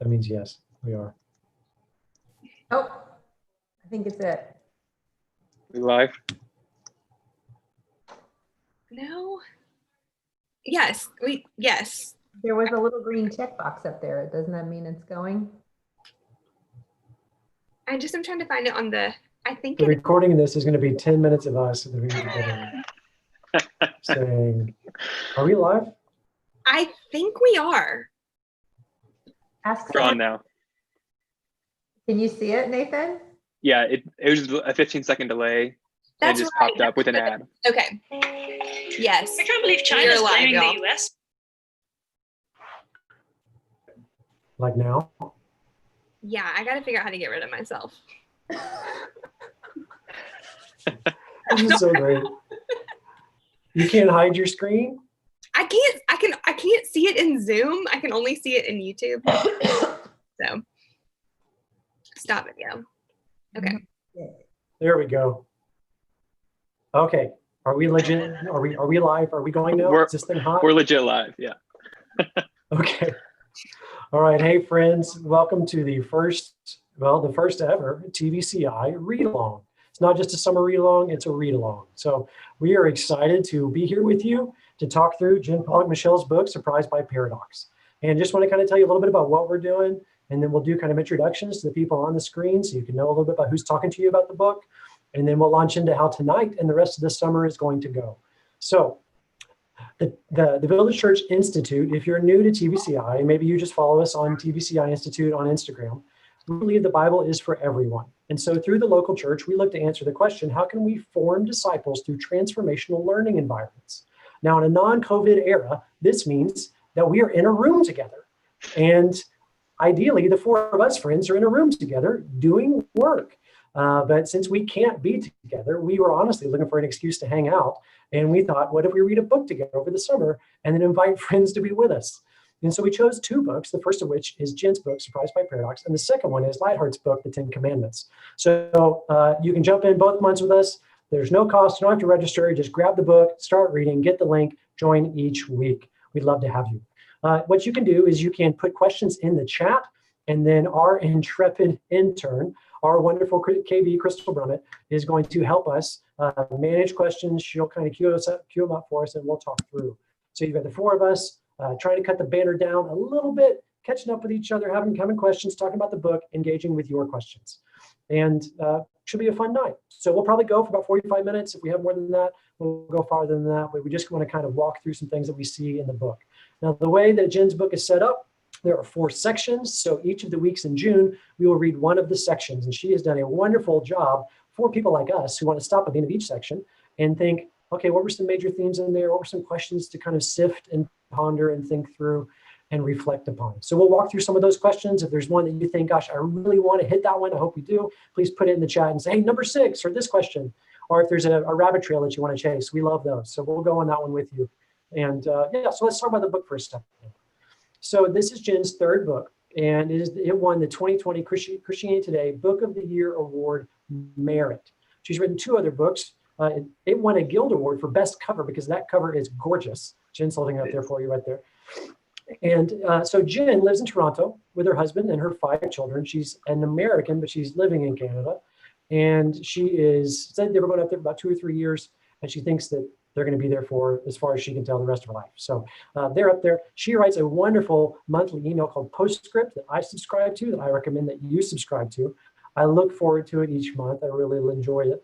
That means yes, we are. Oh, I think it's it. We live? No. Yes, yes. There was a little green checkbox up there. Doesn't that mean it's going? I'm trying to find it on the, I think The recording of this is going to be 10 minutes of us at the beginning saying, are we live? I think we are. Ask We're on someone. now. Can you see it, Nathan? Yeah, it was a 15-second delay. That's and it just right. popped up with an ad. Okay. Yes. I can't believe China's live, blaming y'all. the US. Like now? Yeah, I got to figure out how to get rid of myself. This is so great. You can't hide your screen? I can't see it in Zoom. I can only see it in YouTube. So stop video. Okay. There we go. Okay. Are we legit? Are we live? Are we going now? Is this thing hot? We're legit live, yeah. Okay. All right. Hey, friends. Welcome to the first ever TVCI read-along. It's not just a summer read-along, it's a read-along. So we are excited to be here with you to talk through Jen Pollock Michelle's book, Surprised by Paradox. And just want to kind of tell you a little bit about what we're doing, and then we'll do kind of introductions to the people on the screen so you can know a little bit about who's talking to you about the book. And then we'll launch into how tonight and the rest of the summer is going to go. So the Village Church Institute, if you're new to TVCI, maybe you just follow us on TVCI Institute on Instagram, we believe the Bible is for everyone. And so through the local church, we look to answer the question, how can we form disciples through transformational learning environments? Now, in a non-COVID era, this means that we are in a room together. And ideally, the four of us friends are in a room together doing work. But since we can't be together, we were honestly looking for an excuse to hang out. And we thought, what if we read a book together over the summer and then invite friends to be with us? And so we chose two books, the first of which is Jen's book, Surprised by Paradox, and the second one is Lightheart's book, The 10 Commandments. So you can jump in both months with us. There's no cost. You don't have to register. Just grab the book, start reading, get the link, join each week. We'd love to have you. What you can do is you can put questions in the chat, and then our intrepid intern, our wonderful KB, Crystal Brummett, is going to help us manage questions. She'll kind of queue them up for us, and we'll talk through. So you've got the four of us trying to cut the banner down a little bit, catching up with each other, having questions, talking about the book, engaging with your questions. And should be a fun night. So we'll probably go for about 45 minutes. If we have more than that, we'll go farther than that. But we just want to kind of walk through some things that we see in the book. Now, the way that Jen's book is set up, there are 4 sections. So each of the weeks in June, we will read one of the sections. And she has done a wonderful job for people like us who want to stop at the end of each section and think, okay, what were some major themes in there? What were some questions to kind of sift and ponder and think through and reflect upon? So we'll walk through some of those questions. If there's one that you think, gosh, I really want to hit that one, I hope you do, please put it in the chat and say, hey, number 6, or this question. Or if there's a rabbit trail that you want to chase, we love those. So we'll go on that one with you. And so let's talk about the book for a second. So this is Jen's 3rd book, and it won the 2020 Christianity Today Book of the Year Award Merit. She's written 2 other books. It won a Guild Award for Best Cover because that cover is gorgeous. Jen's holding it up there for you right there. And so Jen lives in Toronto with her husband and her 5 children. She's an American, but she's living in Canada. And she said they were going up there for about 2 or 3 years, and she thinks that they're going to be there for as far as she can tell the rest of her life. So they're up there. She writes a wonderful monthly email called Postscript that I subscribe to, that I recommend that you subscribe to. I look forward to it each month. I really enjoy it.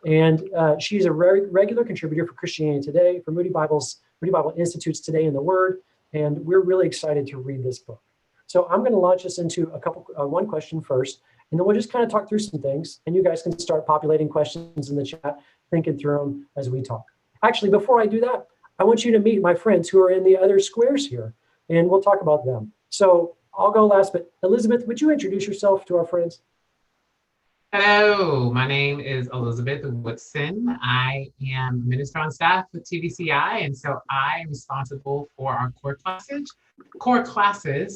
And she's a regular contributor for Christianity Today, for Moody Bible Institute's Today in the Word, and we're really excited to read this book. So I'm going to launch us into one question first, and then we'll just kind of talk through some things, and you guys can start populating questions in the chat, thinking through them as we talk. Actually, before I do that, I want you to meet my friends who are in the other squares here, and we'll talk about them. So I'll go last, but Elizabeth, would you introduce yourself to our friends? Hello, my name is Elizabeth Woodson. I am minister on staff with TVCI, and so I am responsible for our core classes,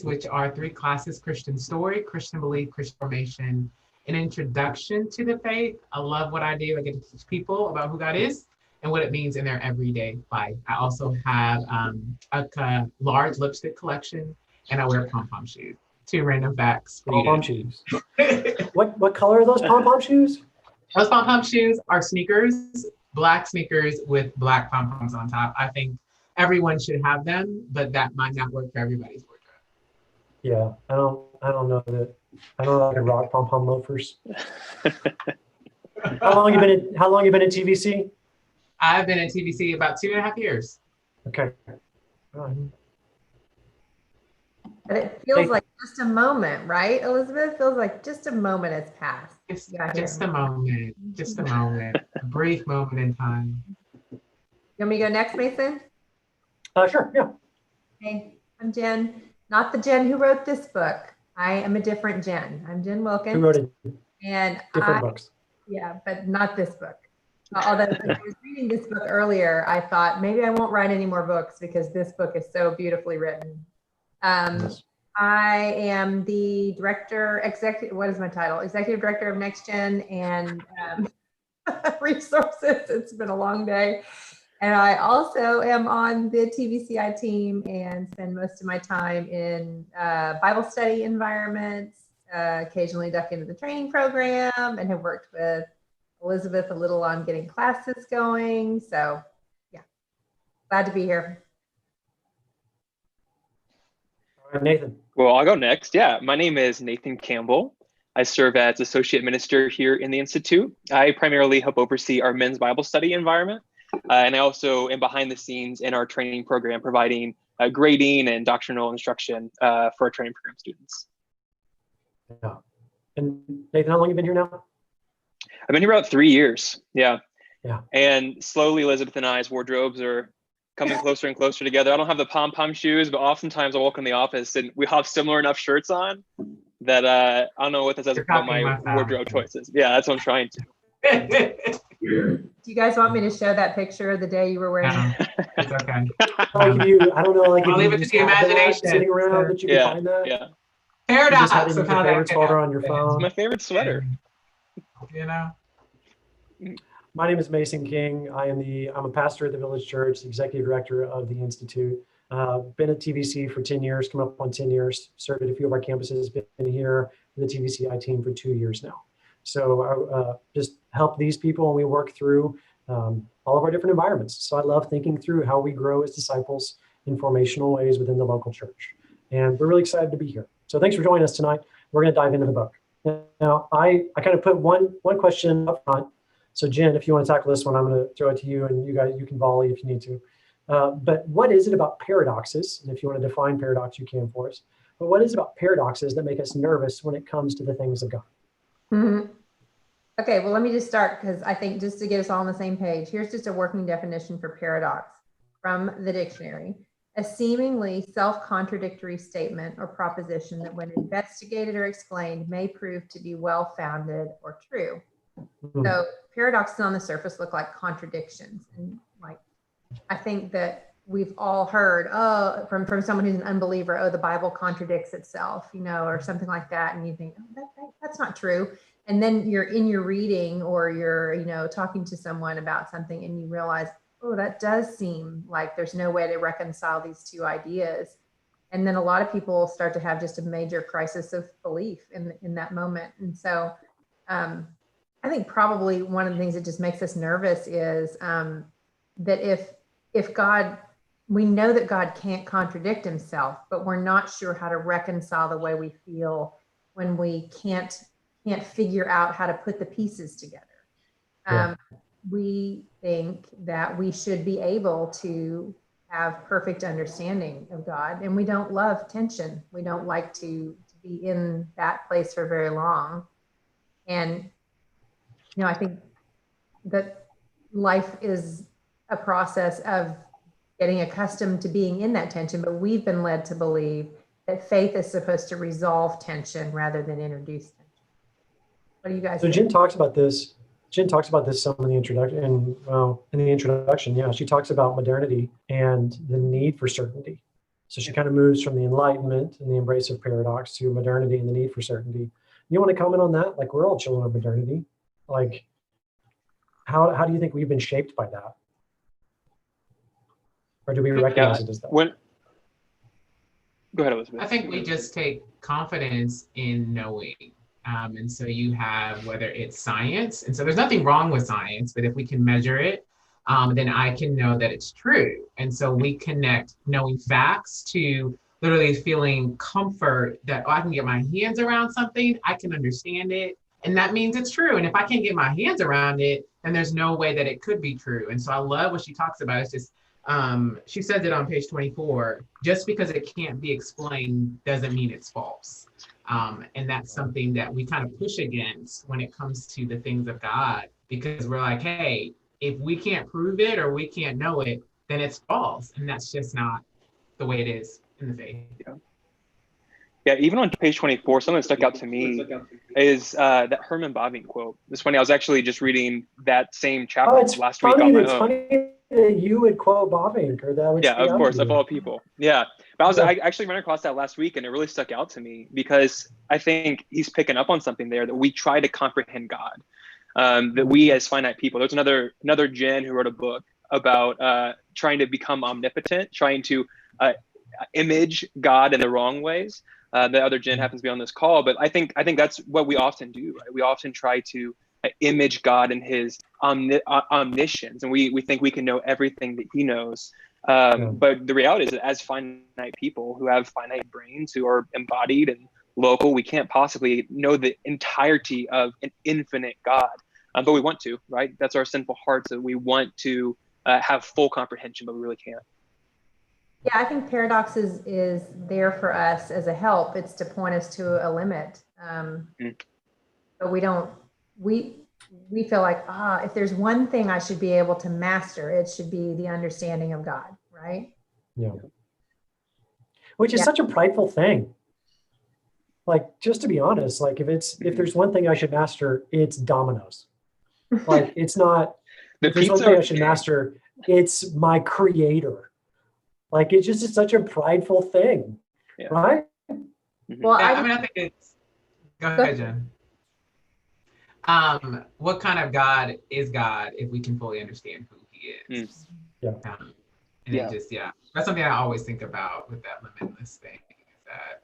which are 3 classes: Christian Story, Christian Belief, Christian Formation, an Introduction to the Faith. I love what I do. I get to teach people about who God is and what it means in their everyday life. I also have a large lipstick collection, and I wear pom-pom shoes. 2 random facts for Pom-pom you. shoes. What color are those pom-pom shoes? Those pom-pom shoes are sneakers, black sneakers with black pom-poms on top. I think everyone should have them, but that might not work for everybody's wardrobe. Yeah, I don't know that I don't know if I could rock pom-pom loafers. How long you been at TVC? I've been at TVC about 2.5 years. Okay. All right. But it feels Thank- like just a moment, right, Elizabeth? Feels like just a moment has passed. It's Yeah, just here. a moment, a brief moment in time. You want me to go next, Mason? Sure. Yeah. Hey, I'm Jen, not the Jen who wrote this book. I am a different Jen. I'm Jen Wilkins. Who wrote it? And Different books. yeah, but not this book. Although when I was reading this book earlier, I thought maybe I won't write any more books because this book is so beautifully written. Yes. I am the what is my title? Executive Director of Next Gen and Resources. It's been a long day. And I also am on the TVCI team and spend most of my time in Bible study environments, occasionally duck into the training program, and have worked with Elizabeth a little on getting classes going. So yeah, glad to be here. All right, Nathan. Well, I'll go next. Yeah, my name is Nathan Campbell. I serve as Associate Minister here in the Institute. I primarily help oversee our men's Bible study environment. And I also am behind the scenes in our training program, providing grading and doctrinal instruction for our training program students. Yeah. And Nathan, how long you been here now? I've been here about 3 years. Yeah. Yeah. And slowly, Elizabeth and I's wardrobes are coming closer and closer together. I don't have the pom-pom shoes, but oftentimes I walk in the office and we have similar enough shirts on that I don't know what this says about my wardrobe choices. Yeah, that's what I'm trying to. Do you guys want me to show that picture of the day you were wearing it? It's okay. Like if you, I don't know, like I'll if leave you it to just the have that imagination. sitting around that you can Yeah, find that. yeah. You just have Paradox it in of your how that favorites could folder on your happen. It's phone. my favorite sweater. You know? My name is Mason King. I'm a pastor at the Village Church, the executive director of the Institute. Been at TVC for 10 years, come up on 10 years, served at a few of our campuses, been here with the TVCI team for 2 years now. So I just help these people and we work through all of our different environments. So I love thinking through how we grow as disciples in formational ways within the local church. And we're really excited to be here. So thanks for joining us tonight. We're going to dive into the book. Now, I kind of put one question up front. So Jen, if you want to tackle this one, I'm going to throw it to you, and you can volley if you need to. But what is it about paradoxes? And if you want to define paradox, you can for us. But what is it about paradoxes that make us nervous when it comes to the things of God? Mm-hmm. Okay, well, let me just start because I think just to get us all on the same page, here's just a working definition for paradox from the dictionary. A seemingly self-contradictory statement or proposition that when investigated or explained may prove to be well-founded or true. So paradoxes on the surface look like contradictions. And like, I think that we've all heard, from someone who's an unbeliever, the Bible contradicts itself, or something like that. And you think, that's not true. And then you're in your reading or you're, talking to someone about something and you realize, that does seem like there's no way to reconcile these two ideas. And then a lot of people start to have just a major crisis of belief in that moment. And so I think probably one of the things that just makes us nervous is that if God, we know that God can't contradict himself, but we're not sure how to reconcile the way we feel when we can't figure out how to put the pieces together. Yeah. We think that we should be able to have perfect understanding of God, and we don't love tension. We don't like to be in that place for very long. And, I think that life is a process of getting accustomed to being in that tension, but we've been led to believe that faith is supposed to resolve tension rather than introduce tension. What do you guys think? Jen talks about this. Some in the introduction. Yeah, she talks about modernity and the need for certainty. So she kind of moves from the Enlightenment and the embrace of paradox to modernity and the need for certainty. You want to comment on that? Like, we're all children of modernity. Like, how do you think we've been shaped by that? Or do we recognize it as that? Go ahead, Elizabeth. I think we just take confidence in knowing. And so you have, whether it's science, and so there's nothing wrong with science, but if we can measure it, then I can know that it's true. And so we connect knowing facts to literally feeling comfort that, oh, I can get my hands around something, I can understand it, and that means it's true. And if I can't get my hands around it, then there's no way that it could be true. And so I love what she talks about. It's just, she says it on page 24, just because it can't be explained doesn't mean it's false. And that's something that we kind of push against when it comes to the things of God, because we're like, hey, if we can't prove it or we can't know it, then it's false. And that's just not the way it is in the faith. Yeah, even on page 24, something that stuck out to me is that Herman Bavinck quote. It's funny, I was actually just reading that same chapter last week on my own. Funny that you would quote Bavinck, or that would. Yeah, of course, of all people. Yeah, but I actually ran across that last week, and it really stuck out to me because I think he's picking up on something there, that we try to comprehend God, that we as finite people. There's another Jen who wrote a book about trying to become omnipotent, trying to image God in the wrong ways. The other Jen happens to be on this call, but I think that's what we often do, right? We often try to image God in his omniscience, and we think we can know everything that he knows. But the reality is that as finite people who have finite brains, who are embodied and local, we can't possibly know the entirety of an infinite God. But we want to, right? That's our sinful hearts, that we want to have full comprehension, but we really can't. Yeah, I think paradox is there for us as a help. It's to point us to a limit. But we feel like, if there's one thing I should be able to master, it should be the understanding of God, right? Yeah. Which is such a prideful thing. Like, just to be honest, like if there's one thing I should master, it's dominoes. Like, it's not, if there's one thing I should master, it's my creator. Like, it's just such a prideful thing, right? Well, I think it's, go ahead, Jen. What kind of God is God if we can fully understand who he is? It just, that's something I always think about with that limitless thing, is that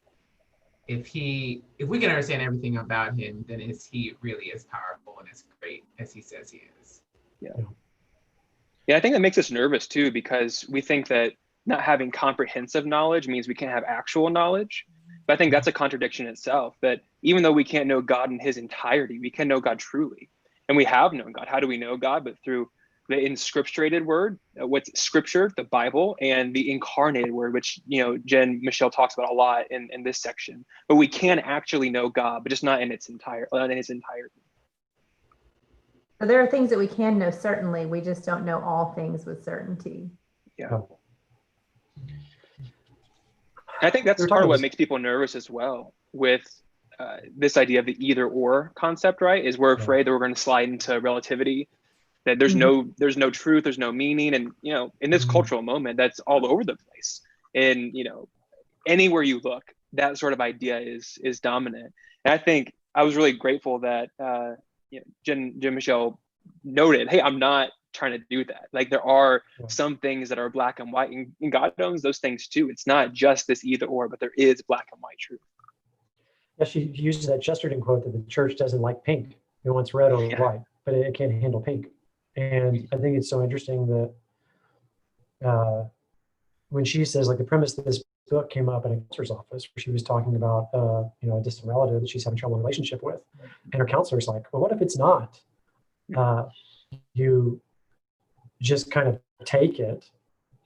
if we can understand everything about him, then is he really as powerful and as great as he says he is? Yeah, I think that makes us nervous too, because we think that not having comprehensive knowledge means we can't have actual knowledge. But I think that's a contradiction itself, that even though we can't know God in his entirety, we can know God truly. And we have known God. How do we know God? But through the inscripturated word, what's scripture, the Bible, and the incarnated word, which, Jen Michelle talks about a lot in this section. But we can actually know God, but just not in his entirety. So there are things that we can know, certainly. We just don't know all things with certainty. Yeah. I think that's part of what makes people nervous as well with this idea of the either or concept, right? Is we're afraid that we're going to slide into relativity, that there's no truth, there's no meaning. And, in this cultural moment, that's all over the place. And, anywhere you look, that sort of idea is dominant. And I think I was really grateful that Jen Michelle noted, hey, I'm not trying to do that. Like, there are some things that are black and white, and God owns those things too. It's not just this either or, but there is black and white truth. Yeah, she uses that Chesterton quote that the church doesn't like pink. It wants red or white, but it can't handle pink. And I think it's so interesting that when she says, like, the premise of this book came up in a counselor's office where she was talking about a distant relative that she's having trouble in a relationship with, and her counselor's like, well, what if it's not? You just kind of take it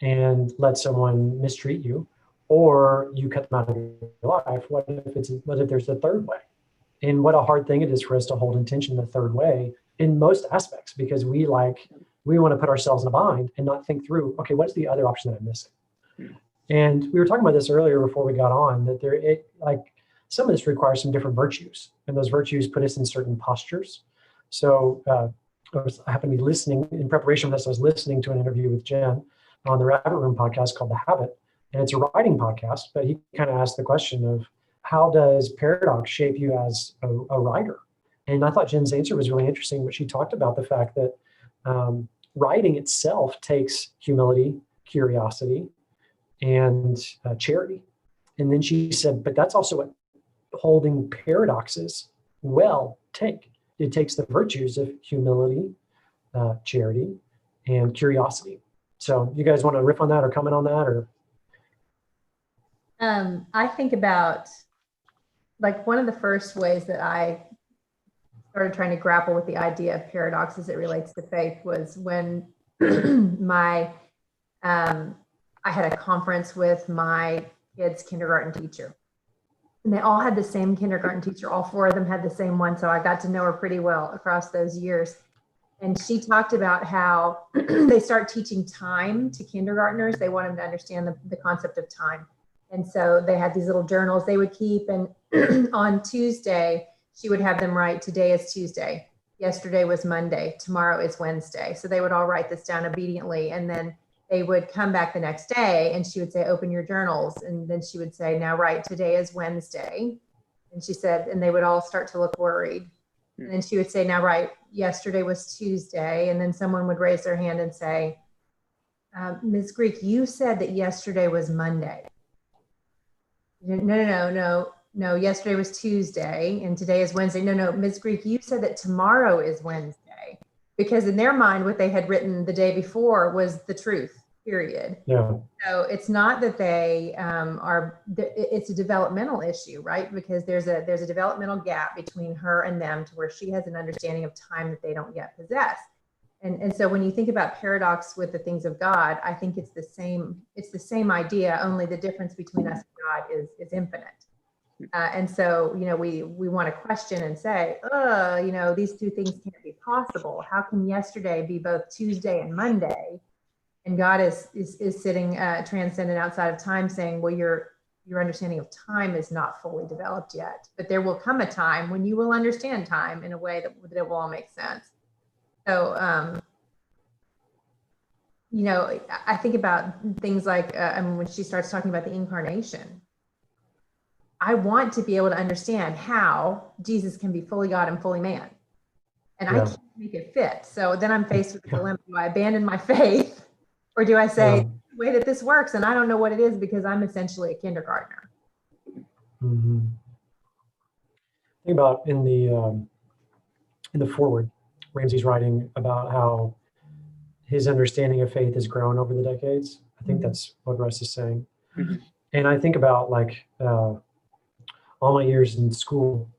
and let someone mistreat you, or you cut them out of your life. What if there's a third way? And what a hard thing it is for us to hold intention the third way in most aspects, because we want to put ourselves in a bind and not think through, okay, what's the other option that I'm missing? And we were talking about this earlier before we got on, that some of this requires some different virtues, and those virtues put us in certain postures. So I happened to be listening in preparation for this. I was listening to an interview with Jen on the Rabbit Room podcast called The Habit, and it's a writing podcast. But he kind of asked the question of, how does paradox shape you as a writer? And I thought Jen's answer was really interesting. But she talked about the fact that writing itself takes humility, curiosity, and charity. And then she said, but that's also what holding paradoxes well take. It takes the virtues of humility, charity, and curiosity. So you guys want to riff on that or comment on that? Or I think about, like, one of the first ways that I started trying to grapple with the idea of paradox as it relates to faith was when I had a conference with my kids' kindergarten teacher. And they all had the same kindergarten teacher. All four of them had the same one. So I got to know her pretty well across those years. And she talked about how they start teaching time to kindergartners. They want them to understand the concept of time. And so they had these little journals they would keep. And on Tuesday, she would have them write, today is Tuesday. Yesterday was Monday. Tomorrow is Wednesday. So they would all write this down obediently. And then they would come back the next day and she would say, open your journals. And then she would say, now write, today is Wednesday. And she said, and they would all start to look worried. And then she would say, now write, yesterday was Tuesday. And then someone would raise their hand and say, Ms. Greek, you said that yesterday was Monday. No, yesterday was Tuesday and today is Wednesday. No, Ms. Greek, you said that tomorrow is Wednesday. Because in their mind, what they had written the day before was the truth, period. yeah, So it's not that they it's a developmental issue, right? Because there's a developmental gap between her and them to where she has an understanding of time that they don't yet possess. And so when you think about paradox with the things of God, I think it's the same idea, only the difference between us and God is infinite. And so, we want to question and say, these two things can't be possible. How can yesterday be both Tuesday and Monday? And God is sitting transcendent outside of time saying, well, your understanding of time is not fully developed yet, but there will come a time when you will understand time in a way that it will all make sense. So, I think about things like, when she starts talking about the Incarnation, I want to be able to understand how Jesus can be fully God and fully man. And I can't make it fit. So then I'm faced with the dilemma. Do I abandon my faith? Or do I say, the way that this works, and I don't know what it is because I'm essentially a kindergartner? mm-hmm. Think about in the foreword, Ramsey's writing about how his understanding of faith has grown over the decades. I think that's what Russ is saying. Mm-hmm. And I think about all my years in school,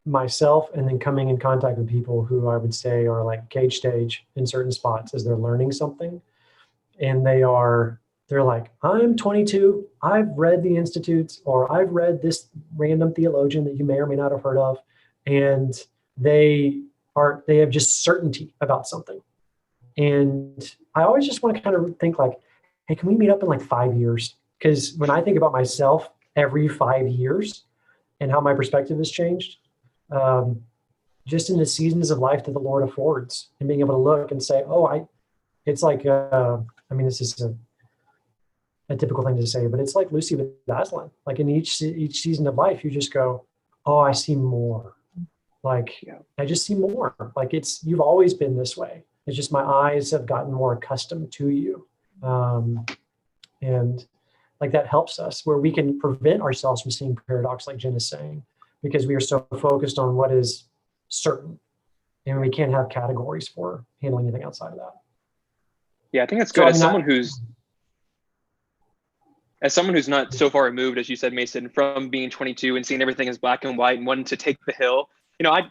myself, and then coming in contact with people who I would say are like cage stage in certain spots as they're learning something. And they're like, I'm 22, I've read the Institutes, or I've read this random theologian that you may or may not have heard of. And they have just certainty about something. And I always just want to kind of think like, hey, can we meet up in like 5 years? Because when I think about myself every 5 years and how my perspective has changed, just in the seasons of life that the Lord affords, and being able to look and say, it's like, this is a typical thing to say, but it's like Lucy with Aslan. Like in each season of life, you just go, oh, I see more. I just see more. Like you've always been this way. It's just my eyes have gotten more accustomed to you. And like that helps us where we can prevent ourselves from seeing paradox, like Jen is saying, because we are so focused on what is certain, and we can't have categories for handling anything outside of that. Yeah, I think that's good. As someone who's not so far removed, as you said, Mason, from being 22 and seeing everything as black and white and wanting to take the hill,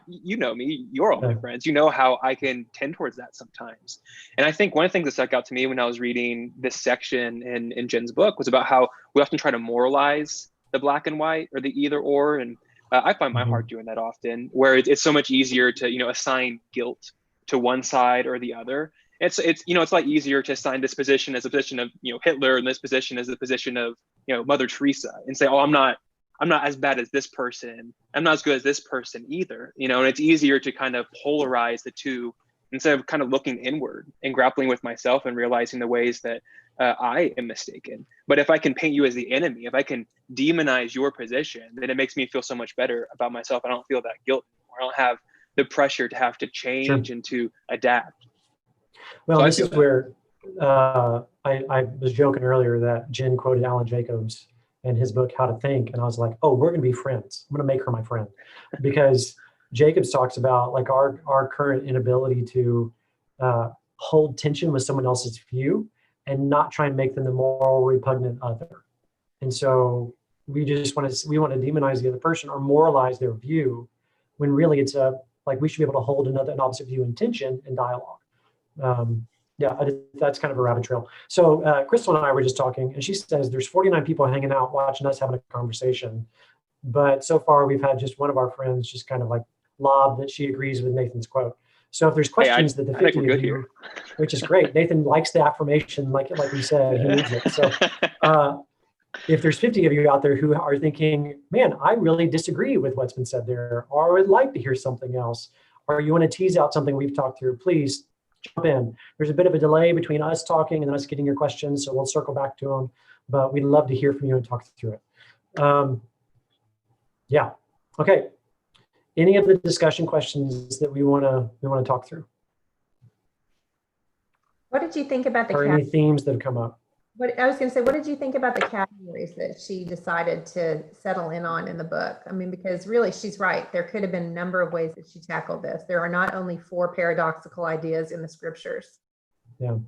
you know me, you're all my friends, you know how I can tend towards that sometimes. And I think one of the things that stuck out to me when I was reading this section in Jen's book was about how we often try to moralize the black and white or the either or. And I find my heart doing that often, where it's so much easier to, assign guilt to one side or the other. It's a lot easier to assign this position as a position of, Hitler, and this position as the position of, Mother Teresa, and say, oh, I'm not as bad as this person. I'm not as good as this person either, and it's easier to kind of polarize the two instead of kind of looking inward and grappling with myself and realizing the ways that I am mistaken. But if I can paint you as the enemy, if I can demonize your position, then it makes me feel so much better about myself. I don't feel that guilt anymore. I don't have the pressure to have to change and to adapt. Well, this is where I was joking earlier that Jen quoted Alan Jacobs and his book, How to Think. And I was like, oh, we're going to be friends. I'm going to make her my friend, because Jacobs talks about like our current inability to hold tension with someone else's view and not try and make them the moral repugnant other. And so we want to demonize the other person or moralize their view, when really it's like we should be able to hold an opposite view in tension and dialogue. That's kind of a rabbit trail. So Crystal and I were just talking, and she says there's 49 people hanging out watching us having a conversation. But so far we've had just one of our friends just kind of like lob that she agrees with Nathan's quote. So if there's questions that the 50 of you, which is great, Nathan likes the affirmation, like we said, he needs it. So if there's 50 of you out there who are thinking, man, I really disagree with what's been said there, or I would like to hear something else, or you want to tease out something we've talked through, please jump in. There's a bit of a delay between us talking and us getting your questions, so we'll circle back to them, but we'd love to hear from you and talk through it. Okay. Any of the discussion questions that we want to talk through? What did you think about or any themes that have come up? What I was going to say, what did you think about the categories that she decided to settle in on in the book? I mean, because really she's right. There could have been a number of ways that she tackled this. There are not only 4 paradoxical ideas in the scriptures. Yeah.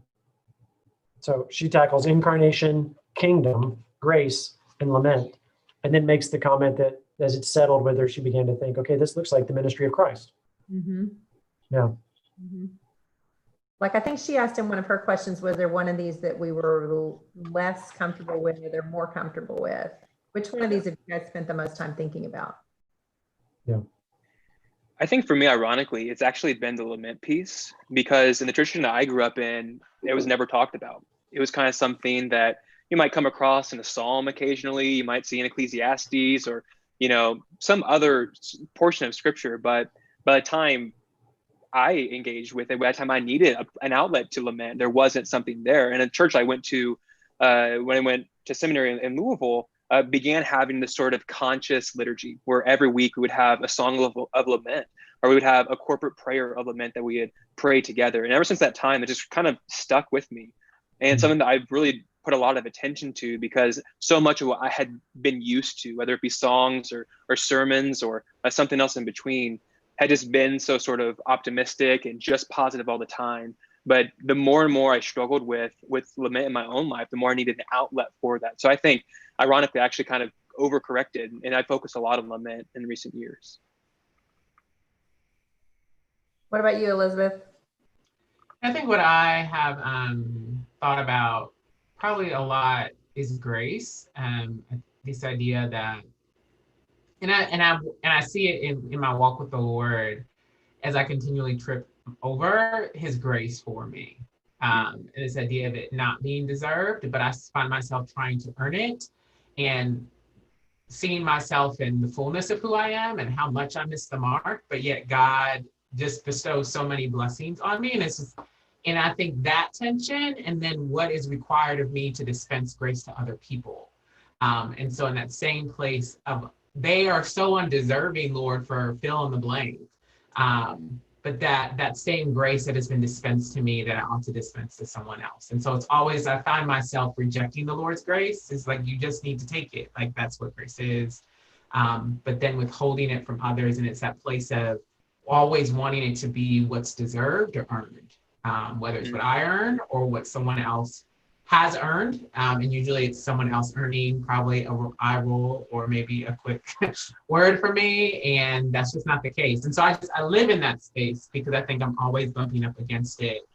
So she tackles incarnation, kingdom, grace, and lament, and then makes the comment that as it settled with her, she began to think, okay, this looks like the ministry of Christ. Mm-hmm. Yeah. Mm-hmm. Like, I think she asked in one of her questions, was there one of these that we were less comfortable with or they're more comfortable with? Which one of these have you guys spent the most time thinking about? Yeah. I think for me, ironically, it's actually been the lament piece, because in the tradition that I grew up in, it was never talked about. It was kind of something that you might come across in a psalm occasionally, you might see in Ecclesiastes or, some other portion of scripture. But by the time I engaged with it, by the time I needed an outlet to lament, there wasn't something there. And a church I went to when I went to seminary in Louisville began having this sort of conscious liturgy where every week we would have a song of lament, or we would have a corporate prayer of lament that we had prayed together. And ever since that time, it just kind of stuck with me. And something that I've really put a lot of attention to, because so much of what I had been used to, whether it be songs or sermons or something else in between, had just been so sort of optimistic and just positive all the time. But the more and more I struggled with lament in my own life, the more I needed an outlet for that. So I think, ironically, I actually kind of overcorrected, and I focused a lot on lament in recent years. What about you, Elizabeth? I think what I have thought about probably a lot is grace. This idea that, and I see it in my walk with the Lord as I continually trip over His grace for me. And this idea of it not being deserved, but I find myself trying to earn it, and seeing myself in the fullness of who I am and how much I missed the mark, but yet God just bestows so many blessings on me. And I think that tension, and then what is required of me to dispense grace to other people. And so in that same place of, they are so undeserving, Lord, for fill in the blank. But that same grace that has been dispensed to me, that I ought to dispense to someone else. And so it's always, I find myself rejecting the Lord's grace. It's like, you just need to take it. Like, that's what grace is. But then withholding it from others. And it's that place of always wanting it to be what's deserved or earned, whether it's what I earn or what someone else has earned. And usually it's someone else earning probably a eye roll or maybe a quick word for me. And that's just not the case. And so I live in that space because I think I'm always bumping up against it,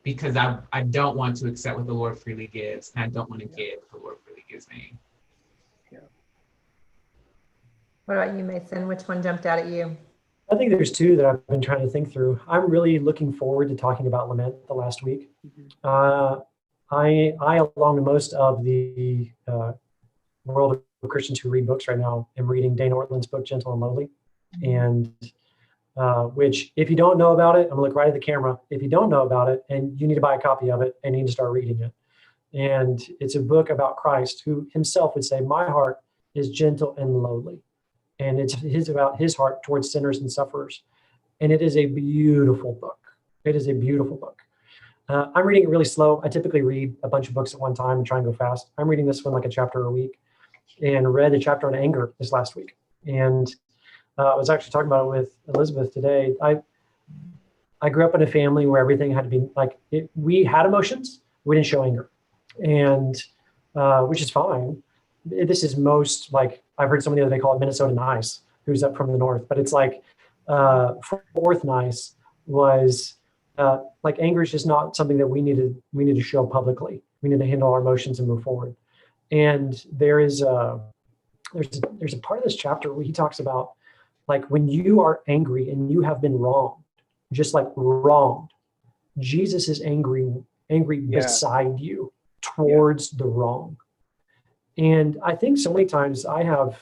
because I don't want to accept what the Lord freely gives. And I don't want to give what the Lord freely gives me. Yeah. What about you, Mason? Which one jumped out at you? I think there's 2 that I've been trying to think through. I'm really looking forward to talking about lament the last week. I, along with most of the world of Christians who read books right now, am reading Dana Ortland's book, Gentle and Lowly. And which, if you don't know about it, I'm gonna look right at the camera. If you don't know about it, and you need to buy a copy of it and you need to start reading it. And it's a book about Christ, who himself would say, my heart is gentle and lowly. And it's about his heart towards sinners and sufferers. And it is a beautiful book. It is a beautiful book. I'm reading it really slow. I typically read a bunch of books at one time and try and go fast. I'm reading this one like a chapter a week, and read a chapter on anger this last week. And I was actually talking about it with Elizabeth today. I grew up in a family where everything had to be like, we had emotions, we didn't show anger, and which is fine. This is most like, I've heard somebody the other day call it Minnesota nice, who's up from the north, but it's like fourth nice was like anger is just not something that we need to show publicly. We need to handle our emotions and move forward. And there's a part of this chapter where he talks about like when you are angry and you have been wronged, just like wronged, Jesus is angry beside you towards the wrong. And I think so many times I've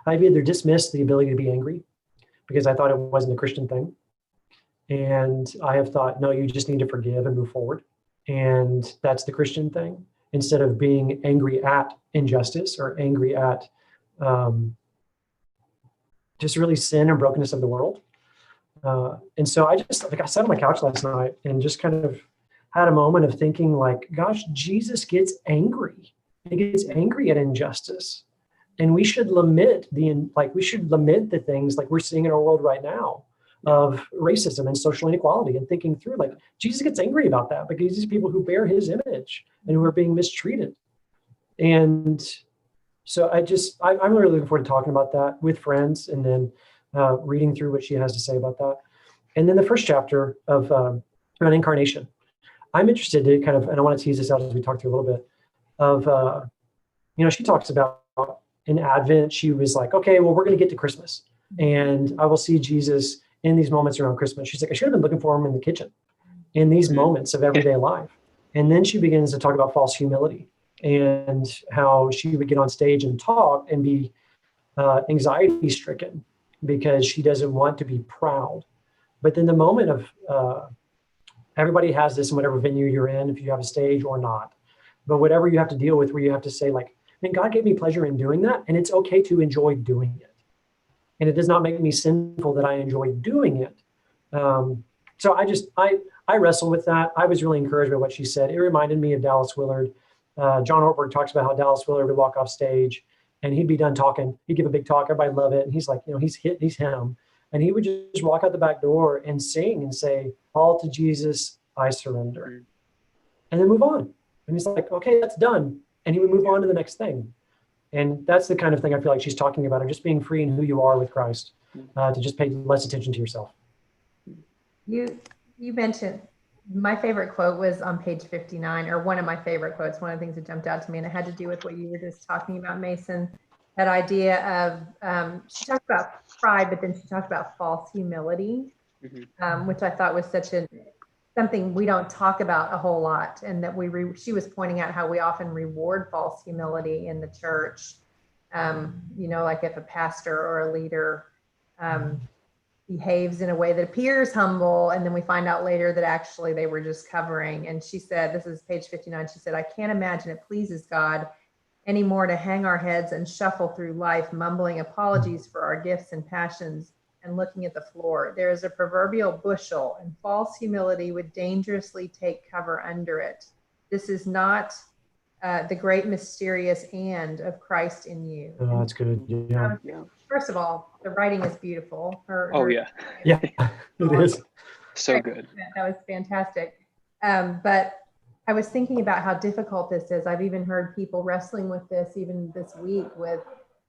either dismissed the ability to be angry because I thought it wasn't a Christian thing. And I have thought, no, you just need to forgive and move forward. And that's the Christian thing, instead of being angry at injustice or angry at just really sin and brokenness of the world. And so I sat on my couch last night and just kind of had a moment of thinking like, gosh, Jesus gets angry. He gets angry at injustice. And we should lament the things like we're seeing in our world right now of racism and social inequality, and thinking through like Jesus gets angry about that because these people who bear his image and who are being mistreated. And so I'm really looking forward to talking about that with friends, and then reading through what she has to say about that. And then the first chapter of on Incarnation, I'm interested to kind of, and I want to tease this out as we talk through a little bit of, she talks about in Advent, she was like, okay, well, we're going to get to Christmas and I will see Jesus in these moments around Christmas. She's like, I should have been looking for him in the kitchen in these moments of everyday life. And then she begins to talk about false humility and how she would get on stage and talk and be anxiety stricken because she doesn't want to be proud. But then the moment of everybody has this in whatever venue you're in, if you have a stage or not, but whatever you have to deal with, where you have to say like, man, God gave me pleasure in doing that, and it's okay to enjoy doing it. And it does not make me sinful that I enjoy doing it. So I wrestle with that. I was really encouraged by what she said. It reminded me of Dallas Willard. John Ortberg talks about how Dallas Willard would walk off stage and he'd be done talking. He'd give a big talk. Everybody love it. And he's like, he's him. And he would just walk out the back door and sing and say, all to Jesus, I surrender. And then move on. And he's like, okay, that's done. And he would move on to the next thing. And that's the kind of thing I feel like she's talking about, and just being free in who you are with Christ, to just pay less attention to yourself. You mentioned, my favorite quote was on page 59, or one of my favorite quotes, one of the things that jumped out to me, and it had to do with what you were just talking about, Mason. That idea of, she talked about pride, but then she talked about false humility, which I thought was something we don't talk about a whole lot. And that she was pointing out how we often reward false humility in the church. Like if a pastor or a leader behaves in a way that appears humble, and then we find out later that actually they were just covering. And she said, this is page 59, she said, I can't imagine it pleases God anymore to hang our heads and shuffle through life, mumbling apologies for our gifts and passions and looking at the floor. There is a proverbial bushel, and false humility would dangerously take cover under it. This is not the great mysterious and of Christ in you. Oh, that's good. Yeah. First of all, the writing is beautiful. Yeah, it is. So good. That was fantastic. But I was thinking about how difficult this is. I've even heard people wrestling with this even this week, with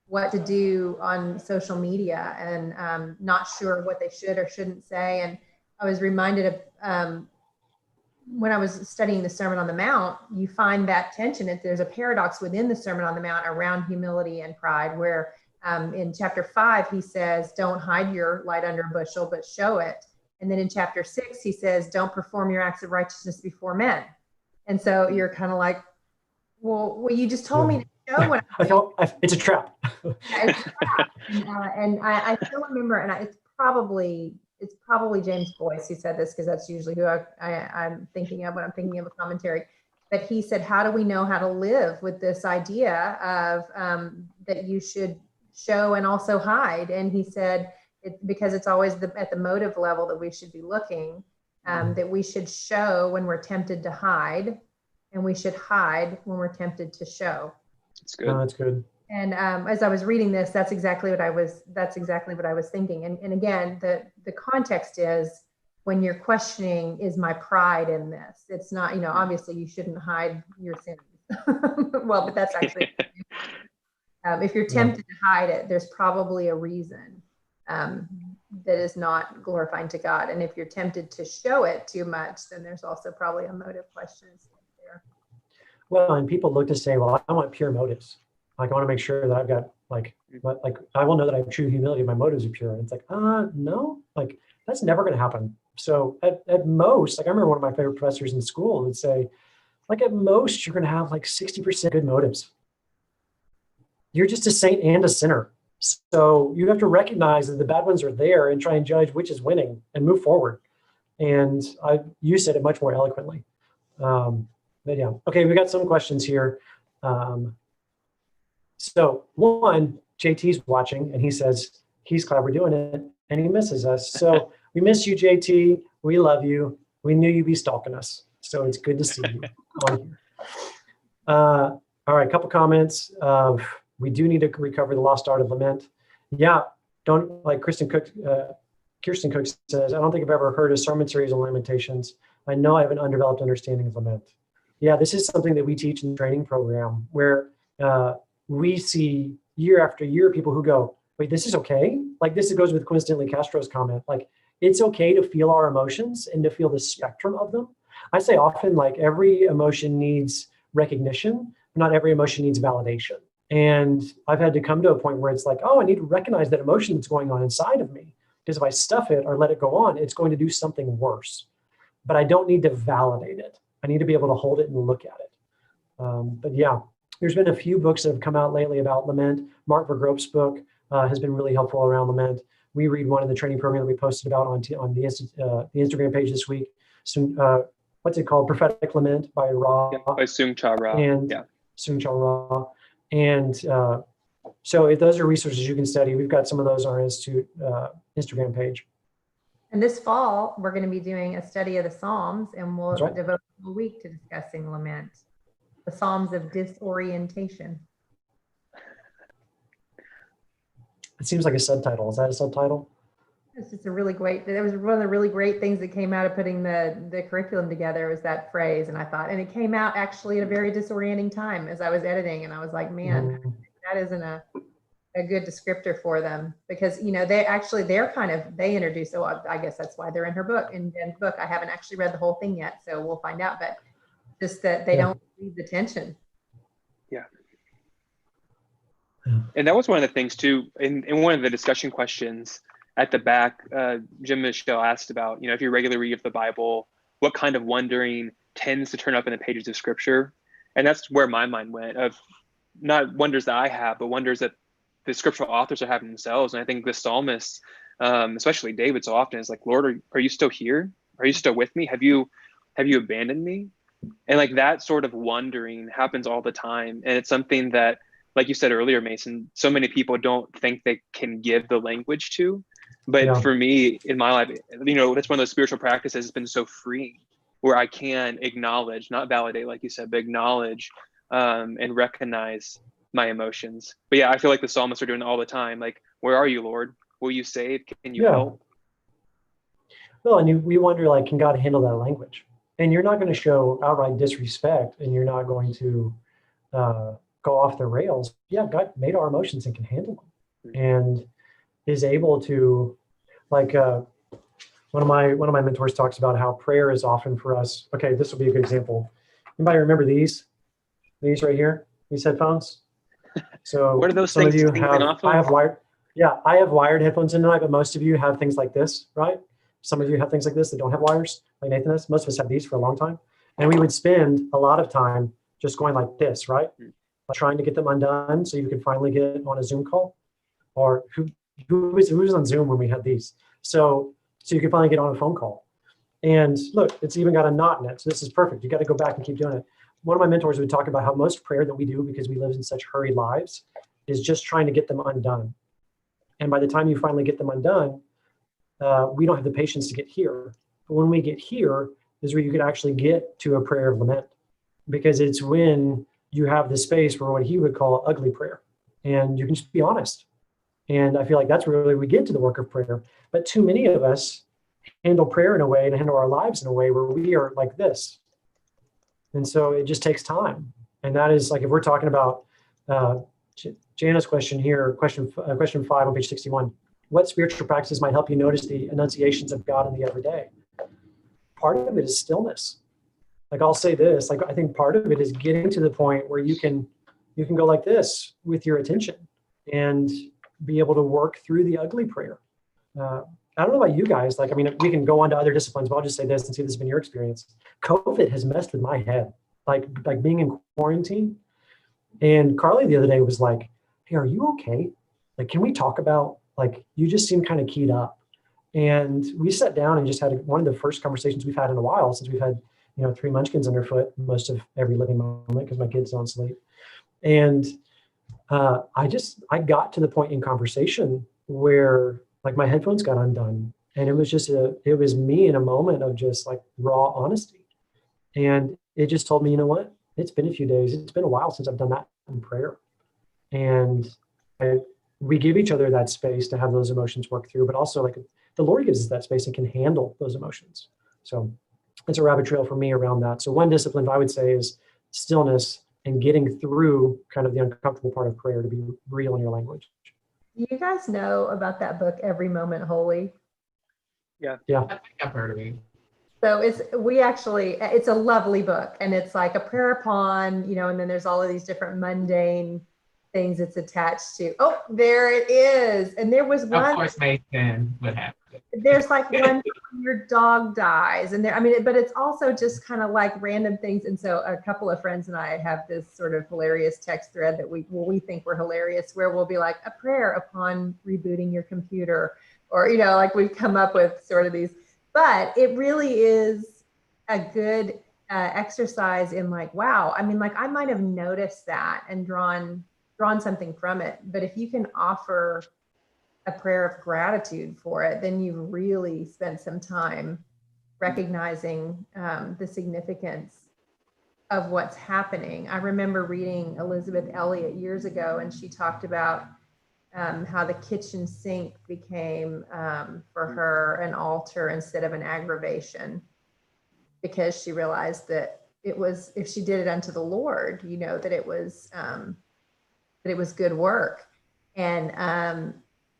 what to do on social media and not sure what they should or shouldn't say. And I was reminded of when I was studying the Sermon on the Mount, you find that tension. There's a paradox within the Sermon on the Mount around humility and pride, where in chapter 5, he says, don't hide your light under a bushel, but show it. And then in chapter 6, he says, don't perform your acts of righteousness before men. And so you're kind of like, well, you just told me to show what I felt it's a trap. It's a trap. And I still remember, and it's probably James Boyce who said this, because that's usually who I'm thinking of when I'm thinking of a commentary. But he said, how do we know how to live with this idea of that you should show and also hide? And he said, because it's always at the motive level that we should be looking, that we should show when we're tempted to hide, and we should hide when we're tempted to show. That's good. No, that's good. And as I was reading this, that's exactly what I was thinking. And again, the context is when you're questioning, is my pride in this? It's not, obviously you shouldn't hide your sins. Well, but that's actually, if you're tempted to hide it, there's probably a reason that is not glorifying to God. And if you're tempted to show it too much, then there's also probably a motive question there. Well, and people look to say, well, I want pure motives. Like, I want to make sure that I've got I will know that I have true humility. My motives are pure. And it's like, no, like that's never going to happen. So at most, like I remember one of my favorite professors in school would say, like at most, you're going to have like 60% good motives. You're just a saint and a sinner. So you have to recognize that the bad ones are there and try and judge which is winning and move forward. And you said it much more eloquently. But yeah, okay, we got some questions here. So one, JT's watching and he says he's glad we're doing it and he misses us. So we miss you, JT. We love you. We knew you'd be stalking us. So it's good to see you on here. All right, a couple comments. We do need to recover the lost art of lament. Yeah, don't, like Kirsten Cook says, I don't think I've ever heard a sermon series on Lamentations. I know I have an undeveloped understanding of lament. Yeah, this is something that we teach in the training program where we see year after year people who go, wait, this is okay? Like this goes with coincidentally Castro's comment, like it's okay to feel our emotions and to feel the spectrum of them. I say often, like every emotion needs recognition, not every emotion needs validation. And I've had to come to a point where it's like, oh, I need to recognize that emotion that's going on inside of me. Because if I stuff it or let it go on, it's going to do something worse. But I don't need to validate it. I need to be able to hold it and look at it. But yeah, there's been a few books that have come out lately about lament. Mark Vergroop's book has been really helpful around lament. We read one in the training program that we posted about on the Instagram page this week. So, what's it called? Prophetic Lament by Ra. Yeah, by Sung Cha Ra. And yeah. Sung Cha Ra. And so if those are resources you can study, we've got some of those on our Institute Instagram page. And this fall, we're going to be doing a study of the Psalms, and we'll devote a week to discussing lament, the Psalms of disorientation. It seems like a subtitle. Is that a subtitle? It's just a really great, that was one of the really great things that came out of putting the curriculum together was that phrase. And I thought, and it came out actually at a very disorienting time as I was editing. And I was like, man, that isn't a good descriptor for them because, they introduce, I guess that's why they're in her book. In Jen's book, I haven't actually read the whole thing yet, so we'll find out, but just that they don't leave the tension. Yeah. And that was one of the things too, in one of the discussion questions at the back, Jim Michelle asked about, if you regularly read the Bible, what kind of wondering tends to turn up in the pages of scripture? And that's where my mind went, of not wonders that I have, but wonders that the scriptural authors are having themselves. And I think the psalmist, especially David so often, is like, Lord, are you still here? Are you still with me? Have you abandoned me? And like that sort of wondering happens all the time. And it's something that, like you said earlier, Mason, so many people don't think they can give the language to. But for me, in my life, that's one of those spiritual practices that's been so freeing, where I can acknowledge, not validate, like you said, but acknowledge and recognize my emotions. But yeah, I feel like the psalmists are doing it all the time. Like, where are you, Lord? Will you save? Can you help? Well, and we wonder, like, can God handle that language? And you're not going to show outright disrespect, and you're not going to go off the rails. Yeah, God made our emotions and can handle them, and is able to, like, one of my mentors talks about how prayer is often for us. Okay, this will be a good example. Anybody remember these right here? These headphones. So what are those some things? Of you have, I have wired headphones in tonight, but most of you have things like this, right? Some of you have things like this that don't have wires, like Nathan has. Most of us have these for a long time. And we would spend a lot of time just going like this, right? Trying to get them undone so you could finally get on a Zoom call. Or who was on Zoom when we had these? So you can finally get on a phone call. And look, it's even got a knot in it. So this is perfect. You got to go back and keep doing it. One of my mentors would talk about how most prayer that we do, because we live in such hurried lives, is just trying to get them undone. And by the time you finally get them undone, we don't have the patience to get here. But when we get here is where you could actually get to a prayer of lament, because it's when you have the space for what he would call ugly prayer. And you can just be honest. And I feel like that's where we get to the work of prayer. But too many of us handle prayer in a way and handle our lives in a way where we are like this. And so it just takes time. And that is like, if we're talking about Jana's question here, question 5 on page 61, what spiritual practices might help you notice the enunciations of God in the everyday? Part of it is stillness. Like, I'll say this, like, I think part of it is getting to the point where you can go like this with your attention and be able to work through the ugly prayer. I don't know about you guys. Like, I mean, we can go on to other disciplines, but I'll just say this and see if this has been your experience. COVID has messed with my head, like being in quarantine. And Carly the other day was like, hey, are you okay? Like, can we talk about, like, you just seem kind of keyed up. And we sat down and just had one of the first conversations we've had in a while, since we've had, 3 munchkins underfoot most of every living moment because my kids don't sleep. And I got to the point in conversation where, like, my headphones got undone, and it was me in a moment of just like raw honesty. And it just told me, you know what, it's been a few days. It's been a while since I've done that in prayer. And we give each other that space to have those emotions work through, but also, like, the Lord gives us that space and can handle those emotions. So it's a rabbit trail for me around that. So one discipline I would say is stillness and getting through kind of the uncomfortable part of prayer to be real in your language. Do you guys know about that book, Every Moment Holy? Yeah. I think I've heard of it. So it's a lovely book, and it's like a prayer upon, and then there's all of these different mundane things it's attached to. Oh, there it is. And there was one. Of course, Mason would have it. There's like one when your dog dies, and but it's also just kind of like random things. And so a couple of friends and I have this sort of hilarious text thread that we think we're hilarious, where we'll be like, a prayer upon rebooting your computer, or, like, we've come up with sort of these, but it really is a good exercise in, like, wow, I mean, like, I might have noticed that and drawn something from it, but if you can offer a prayer of gratitude for it, then you've really spent some time recognizing the significance of what's happening. I remember reading Elizabeth Elliot years ago, and she talked about how the kitchen sink became for her an altar instead of an aggravation, because she realized that it was, if she did it unto the Lord, that it was good work. And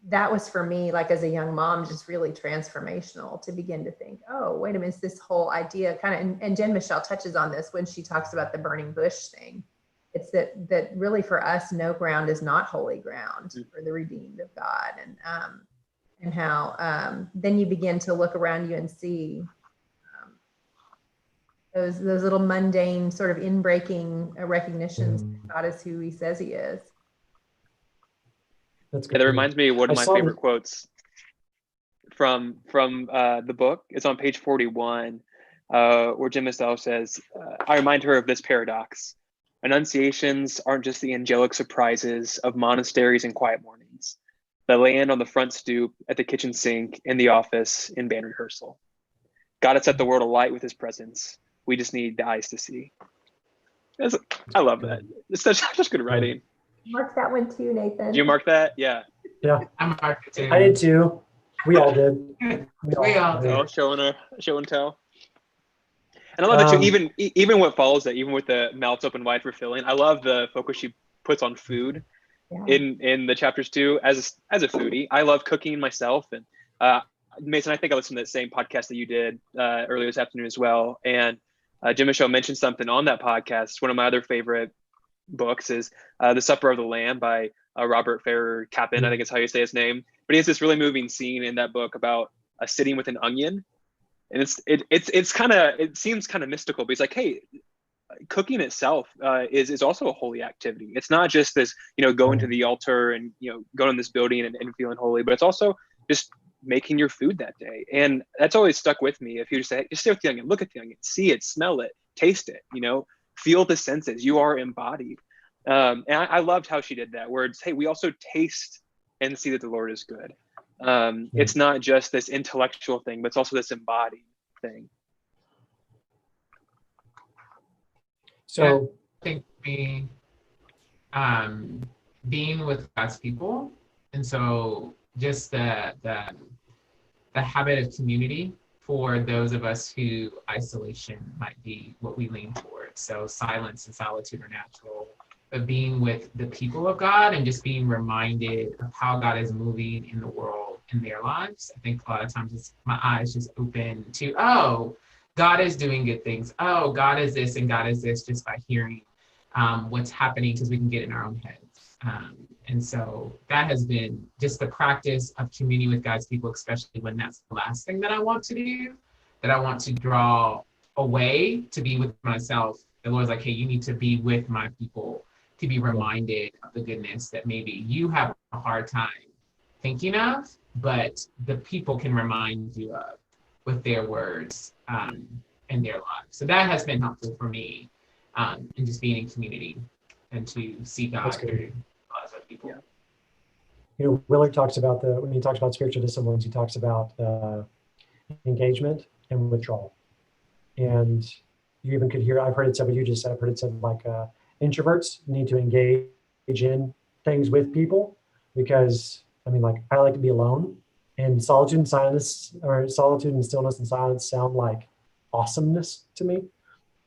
that was, for me, like, as a young mom, just really transformational to begin to think, oh, wait a minute, it's this whole idea kind of, and Jen Michelle touches on this when she talks about the burning bush thing. It's that really, for us, no ground is not holy ground for the redeemed of God. And how then you begin to look around you and see those little mundane sort of inbreaking recognitions that God is who he says he is. That's good. That reminds me of one of my favorite quotes from the book. It's on page 41, where Jim Estelle says, I remind her of this paradox. Annunciations aren't just the angelic surprises of monasteries and quiet mornings that land on the front stoop, at the kitchen sink, in the office, in band rehearsal. God has set the world alight with his presence. We just need the eyes to see. I love that. It's such good writing. Mark that one too, Nathan. Did you mark that? Yeah. Yeah. I marked it too. I did too. We all did. We all did. Oh, show and tell. And I love that too. Even what follows that, even with the mouths open wide for filling, I love the focus she puts on food in the chapters too. As a foodie, I love cooking myself. And Mason, I think I listened to that same podcast that you did earlier this afternoon as well. And Jim Michelle mentioned something on that podcast. One of my other favorite books is The Supper of the Lamb by Robert Farrar Capon, I think is how you say his name. But he has this really moving scene in that book about sitting with an onion. And it seems kind of mystical, but he's like, hey, cooking itself is also a holy activity. It's not just this, going to the altar and, going in this building and feeling holy, but it's also just making your food that day. And that's always stuck with me. If you just say, just stare at the onion, look at the onion, see it, smell it, taste it, feel the senses. You are embodied. And I loved how she did that, where it's, hey, we also taste and see that the Lord is good. It's not just this intellectual thing, but it's also this embodied thing. So I think being with God's people, and so just the habit of community for those of us who isolation might be what we lean towards. So silence and solitude are natural, but being with the people of God and just being reminded of how God is moving in the world, in their lives. I think a lot of times my eyes just open to, oh, God is doing good things. Oh, God is this and God is this, just by hearing what's happening, because we can get in our own heads. And so that has been just the practice of communing with God's people, especially when that's the last thing that I want to do, that I want to draw away to be with myself. The Lord's like, hey, you need to be with my people to be reminded of the goodness that maybe you have a hard time thinking of, but the people can remind you of with their words in their lives. So that has been helpful for me in just being in community and to see God through lots of people. Yeah. You know, Willard talks about when he talks about spiritual disciplines, he talks about engagement and withdrawal. And you even could hear, I've heard it said what you just said, I've heard it said like introverts need to engage in things with people, because I mean, like, I like to be alone, and solitude and silence, or solitude and stillness and silence sound like awesomeness to me.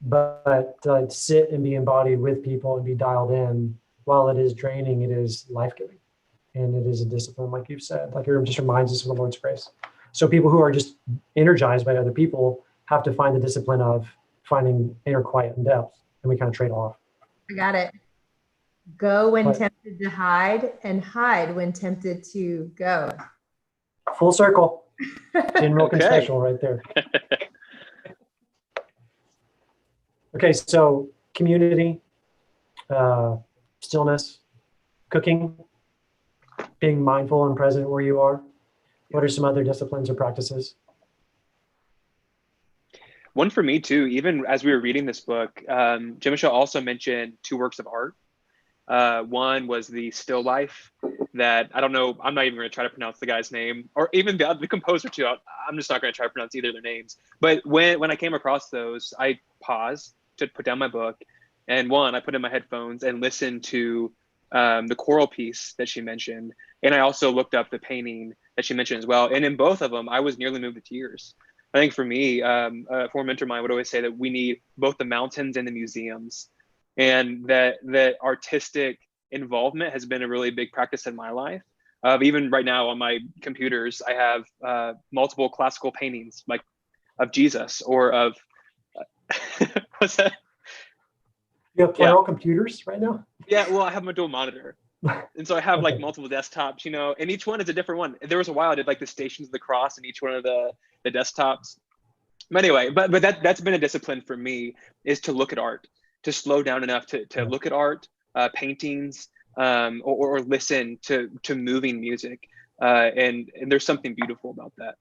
But to sit and be embodied with people and be dialed in, while it is draining, it is life-giving. And it is a discipline, like you've said, like it just reminds us of the Lord's grace. So people who are just energized by other people have to find the discipline of finding inner quiet and depth, and we kind of trade off. I got it. Go when tempted to hide, and hide when tempted to go. Full circle. Gin Milken Okay. special right there. Okay, so community, stillness, cooking, being mindful and present where you are. What are some other disciplines or practices? One for me too, even as we were reading this book, Jim Michelle also mentioned 2 works of art. One was the still life that, I don't know, I'm not even going to try to pronounce the guy's name, or even the composer too. I'm just not going to try to pronounce either of their names. But when I came across those, I paused to put down my book, and I put in my headphones and listened to the choral piece that she mentioned. And I also looked up the painting that she mentioned as well. And in both of them, I was nearly moved to tears. I think for me, a former mentor of mine would always say that we need both the mountains and the museums, and that artistic involvement has been a really big practice in my life. Even right now on my computers, I have multiple classical paintings, like of Jesus or of what's that? You have plural computers right now? Yeah, well, I have my dual monitor. And so I have like multiple desktops, you know, and each one is a different one. There was a while I did like the Stations of the Cross in each one of the desktops. But anyway, but that's been a discipline for me, is to look at art, to slow down enough to look at art, paintings, or listen to moving music. And there's something beautiful about that.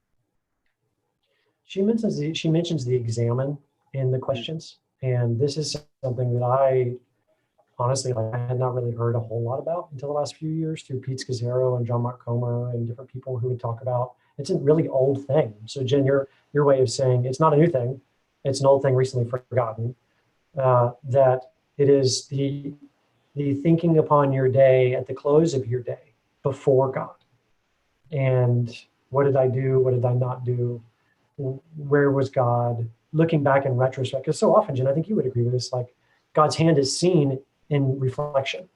She mentions the examine in the questions. And this is something that I honestly, I had not really heard a whole lot about until the last few years through Pete Scazzaro and John Mark Comer and different people who would talk about, it's a really old thing. So Jen, your way of saying it's not a new thing, it's an old thing recently forgotten, that it is the thinking upon your day at the close of your day before God. And what did I do? What did I not do? Where was God? Looking back in retrospect, because so often, Jen, I think you would agree with this, like God's hand is seen in reflection.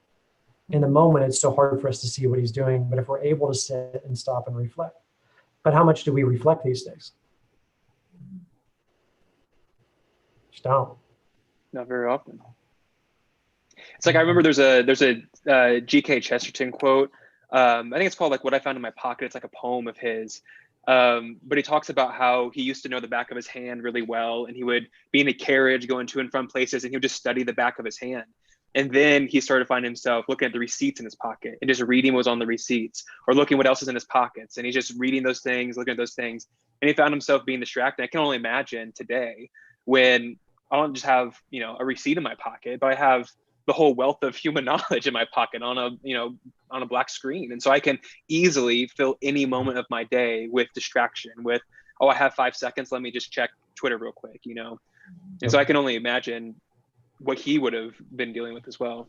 In the moment, it's so hard for us to see what he's doing, but if we're able to sit and stop and reflect. But how much do we reflect these days? Just don't. Not very often. It's like, I remember there's a G.K. Chesterton quote. I think it's called like What I Found in My Pocket. It's like a poem of his. But he talks about how he used to know the back of his hand really well, and he would be in a carriage going to and from places, and he would just study the back of his hand. And then he started to find himself looking at the receipts in his pocket and just reading what was on the receipts, or looking what else is in his pockets. And he's just reading those things, looking at those things. And he found himself being distracted. I can only imagine today when I don't just have, a receipt in my pocket, but I have the whole wealth of human knowledge in my pocket on on a black screen. And so I can easily fill any moment of my day with distraction, with, oh, I have 5 seconds, let me just check Twitter real quick, you know? And so I can only imagine what he would have been dealing with as well.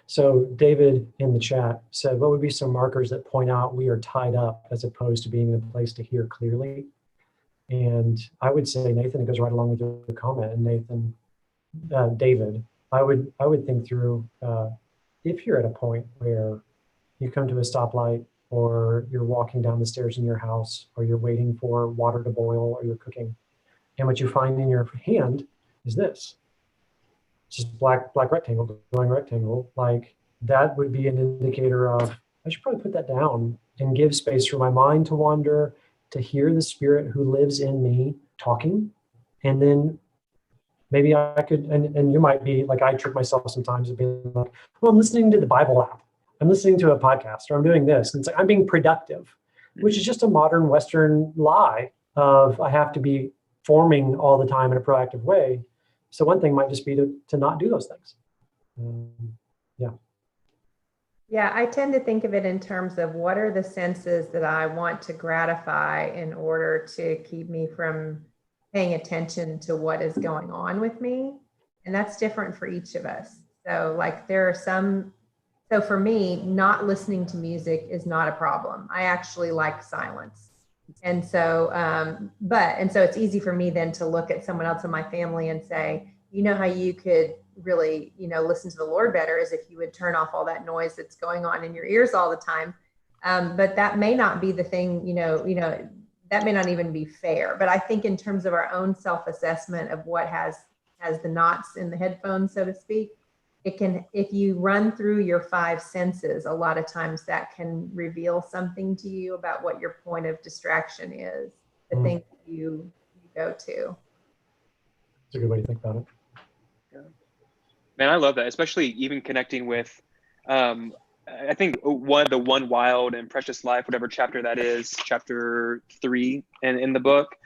So David in the chat said, what would be some markers that point out we are tied up as opposed to being in a place to hear clearly? And I would say, Nathan, it goes right along with your comment. And Nathan, David, I would think through if you're at a point where you come to a stoplight, or you're walking down the stairs in your house, or you're waiting for water to boil, or you're cooking, and what you find in your hand is this. Just black rectangle, glowing rectangle, like that would be an indicator of, I should probably put that down and give space for my mind to wander, to hear the Spirit who lives in me talking. And then maybe I could, and you might be like, I trick myself sometimes of being like, well, I'm listening to the Bible app. I'm listening to a podcast, or I'm doing this. And it's like, I'm being productive, which is just a modern Western lie of I have to be forming all the time in a proactive way. So one thing might just be to not do those things. Yeah, I tend to think of it in terms of what are the senses that I want to gratify in order to keep me from paying attention to what is going on with me. And that's different for each of us. So like there are some, so for me, not listening to music is not a problem. I actually like silence. And so, and so it's easy for me then to look at someone else in my family and say, you know how you could really, listen to the Lord better is if you would turn off all that noise that's going on in your ears all the time. But that may not be the thing, that may not even be fair. But I think in terms of our own self-assessment of what has the knots in the headphones, so to speak, it can, if you run through your 5 senses, a lot of times that can reveal something to you about what your point of distraction is, the thing you go to. It's a good way to think about it. Man, I love that, especially even connecting with, I think the one wild and precious life, whatever chapter that is, chapter 3 in the book.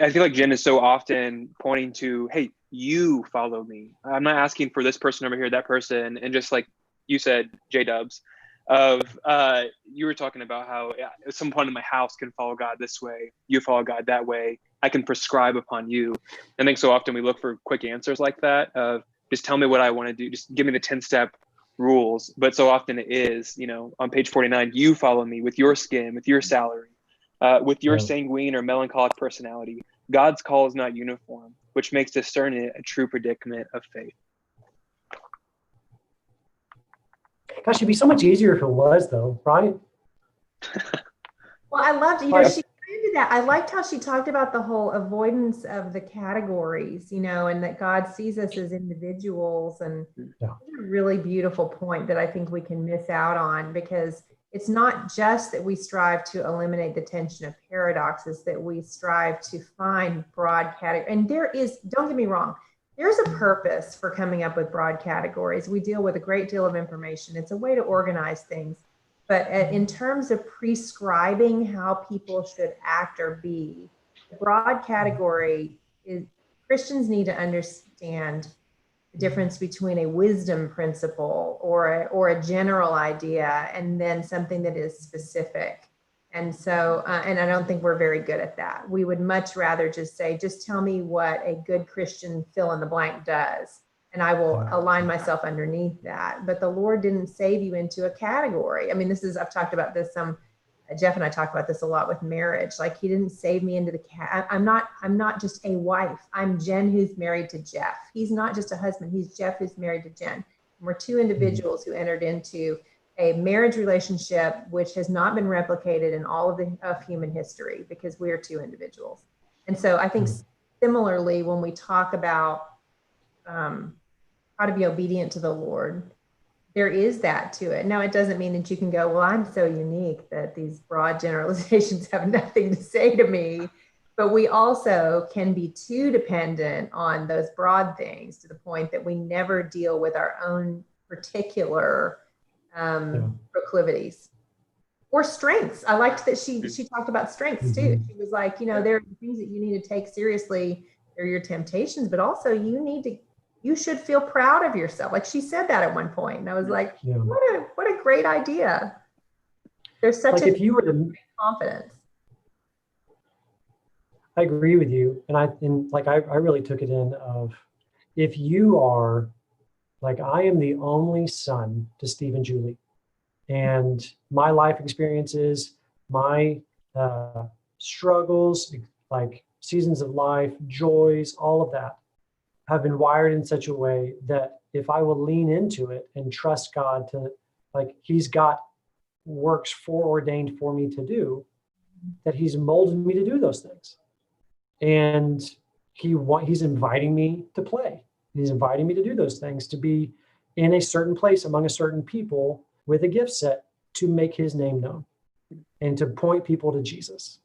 I feel like Jen is so often pointing to, hey, you follow me. I'm not asking for this person over here, that person. And just like you said, J-Dubs, you were talking about how someone in my house can follow God this way. You follow God that way. I can prescribe upon you. I think so often we look for quick answers like that of just tell me what I want to do. Just give me the 10-step rules. But so often it is, on page 49, you follow me with your skin, with your salary, with your sanguine or melancholic personality. God's call is not uniform, which makes discerning it a true predicament of faith. Gosh, it'd be so much easier if it was, though, right? Well, I loved, she into that. I liked how she talked about the whole avoidance of the categories, and that God sees us as individuals. And that's a really beautiful point that I think we can miss out on, because it's not just that we strive to eliminate the tension of paradoxes, that we strive to find broad categories. And there is, don't get me wrong, there's a purpose for coming up with broad categories. We deal with a great deal of information. It's a way to organize things. But in terms of prescribing how people should act or be, the broad category is Christians need to understand the difference between a wisdom principle or a general idea and then something that is specific. And so, and I don't think we're very good at that. We would much rather just say, just tell me what a good Christian fill in the blank does, and I will align myself underneath that. But the Lord didn't save you into a category. I mean, I've talked about this Jeff and I talk about this a lot with marriage. Like, he didn't save me into I'm not just a wife. I'm Jen who's married to Jeff. He's not just a husband. He's Jeff who's married to Jen. And we're 2 individuals who entered into a marriage relationship which has not been replicated in all of human history, because we are 2 individuals. And so I think similarly, when we talk about how to be obedient to the Lord, there is that to it. Now, it doesn't mean that you can go, well, I'm so unique that these broad generalizations have nothing to say to me. But we also can be too dependent on those broad things to the point that we never deal with our own particular proclivities or strengths. I liked that she talked about strengths too. She was like, there are things that you need to take seriously. They're your temptations, but also you need to you should feel proud of yourself. Like she said that at one point. And I was like, Yeah. what a great idea. There's such Like a if you were the, confidence. I agree with you. And I really took it in of, if you are, like, I am the only son to Steve and Julie, and my life experiences, my struggles, like seasons of life, joys, all of that have been wired in such a way that if I will lean into it and trust God to, like, he's got works foreordained for me to do, that he's molded me to do those things. And he's inviting me to play. He's inviting me to do those things, to be in a certain place among a certain people with a gift set to make his name known and to point people to Jesus.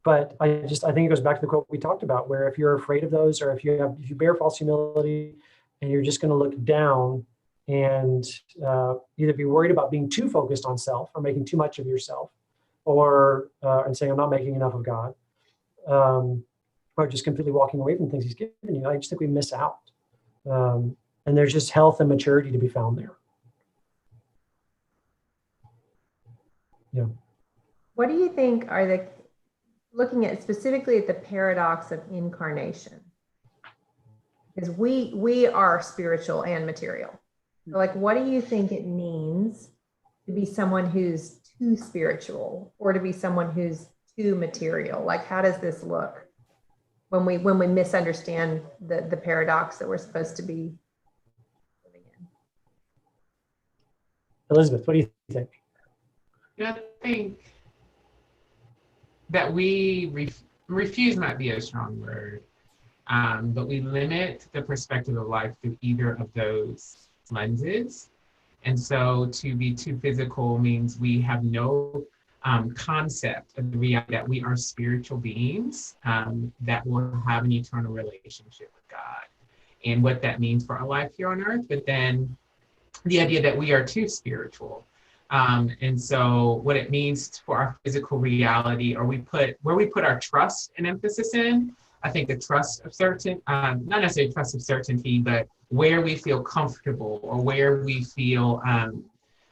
But I think it goes back to the quote we talked about, where if you're afraid of those, or if you bear false humility and you're just going to look down and either be worried about being too focused on self or making too much of yourself, or and saying I'm not making enough of God, or just completely walking away from things he's given you, I just think we miss out. And there's just health and maturity to be found there. Yeah. What do you think are looking at specifically at the paradox of incarnation? Because we are spiritual and material. So like, what do you think it means to be someone who's too spiritual or to be someone who's too material? Like, how does this look when we misunderstand the paradox that we're supposed to be living in? Elizabeth, what do you think? I think that we refuse might be a strong word, but we limit the perspective of life through either of those lenses. And so to be too physical means we have no concept of the reality that we are spiritual beings that will have an eternal relationship with God and what that means for our life here on earth. But then the idea that we are too spiritual. And so what it means for our physical reality, or where we put our trust and emphasis in, I think the trust of not necessarily trust of certainty, but where we feel comfortable or where we feel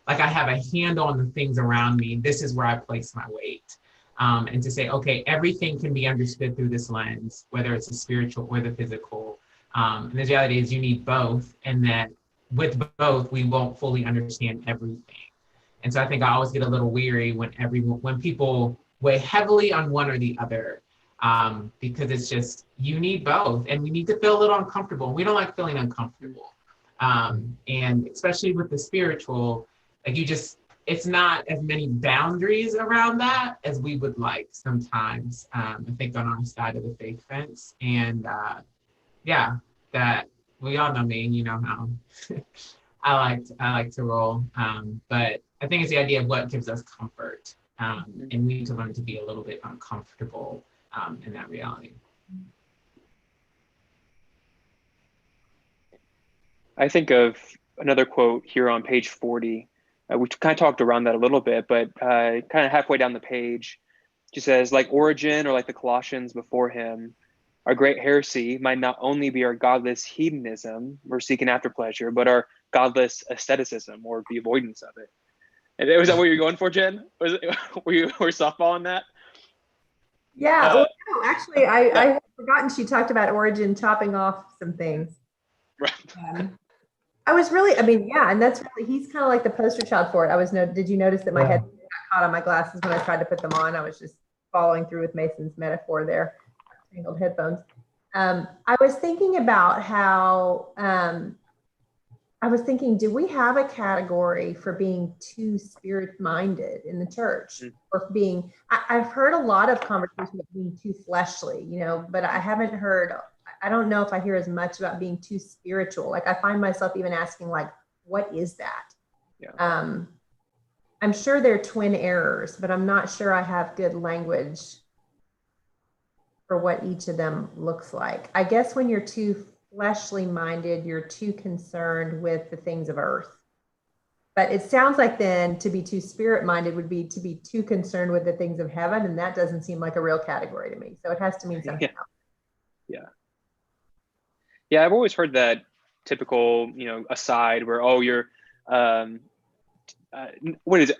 like I have a handle on the things around me, this is where I place my weight. And to say, okay, everything can be understood through this lens, whether it's the spiritual or the physical. And the reality is you need both, and that with both, we won't fully understand everything. And so I think I always get a little weary when people weigh heavily on one or the other, because it's just, you need both, and we need to feel a little uncomfortable. We don't like feeling uncomfortable. And especially with the spiritual, like it's not as many boundaries around that as we would like sometimes, I think, on our side of the faith fence. And that we all know me, you know how I like to roll. But I think it's the idea of what gives us comfort. And we need to learn to be a little bit uncomfortable in that reality. I think of another quote here on page 40. We kind of talked around that a little bit, but kind of halfway down the page, she says, like Origen or like the Colossians before him, our great heresy might not only be our godless hedonism, we're seeking after pleasure, but our godless asceticism, or the avoidance of it. And was that what you're going for, Jen? Were you softball on that? Yeah, well, no, actually, I had forgotten she talked about Origen chopping off some things. Right. I was really, yeah, and that's really, he's kind of like the poster child for it. Did you notice that my head got caught on my glasses when I tried to put them on? I was just following through with Mason's metaphor there, tangled headphones. I was thinking about how, do we have a category for being too spirit-minded in the church? Or being, I've heard a lot of conversations about being too fleshly, but I don't know if I hear as much about being too spiritual. Like, I find myself even asking, like, what is that? Yeah. I'm sure they're twin errors, but I'm not sure I have good language for what each of them looks like. I guess when you're too fleshly minded, you're too concerned with the things of earth. But it sounds like then to be too spirit minded would be to be too concerned with the things of heaven. And that doesn't seem like a real category to me. So it has to mean something else. Yeah, I've always heard that typical, aside where, oh, you're, what is it?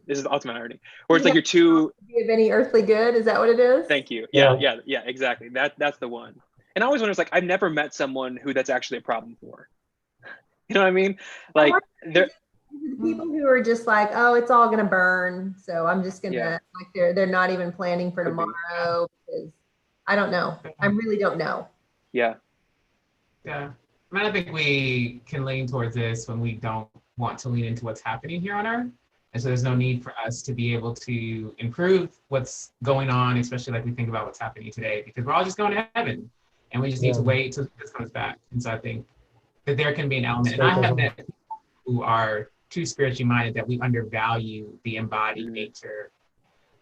This is the ultimate irony, where it's like you're too. Of any earthly good, is that what it is? Thank you. Yeah. Yeah, exactly. That's the one. And I always wonder, it's like, I've never met someone who that's actually a problem for. You know what I mean? Like, they're people who are just like, oh, it's all gonna burn, so I'm just gonna like they're not even planning for tomorrow because I don't know. I really don't know. Yeah. Yeah. I mean, I think we can lean towards this when we don't want to lean into what's happening here on Earth. And so there's no need for us to be able to improve what's going on, especially like we think about what's happening today, because we're all just going to heaven and we just need to wait till this comes back. And so I think that there can be an element, and I have met people who are too spiritually minded that we undervalue the embodied nature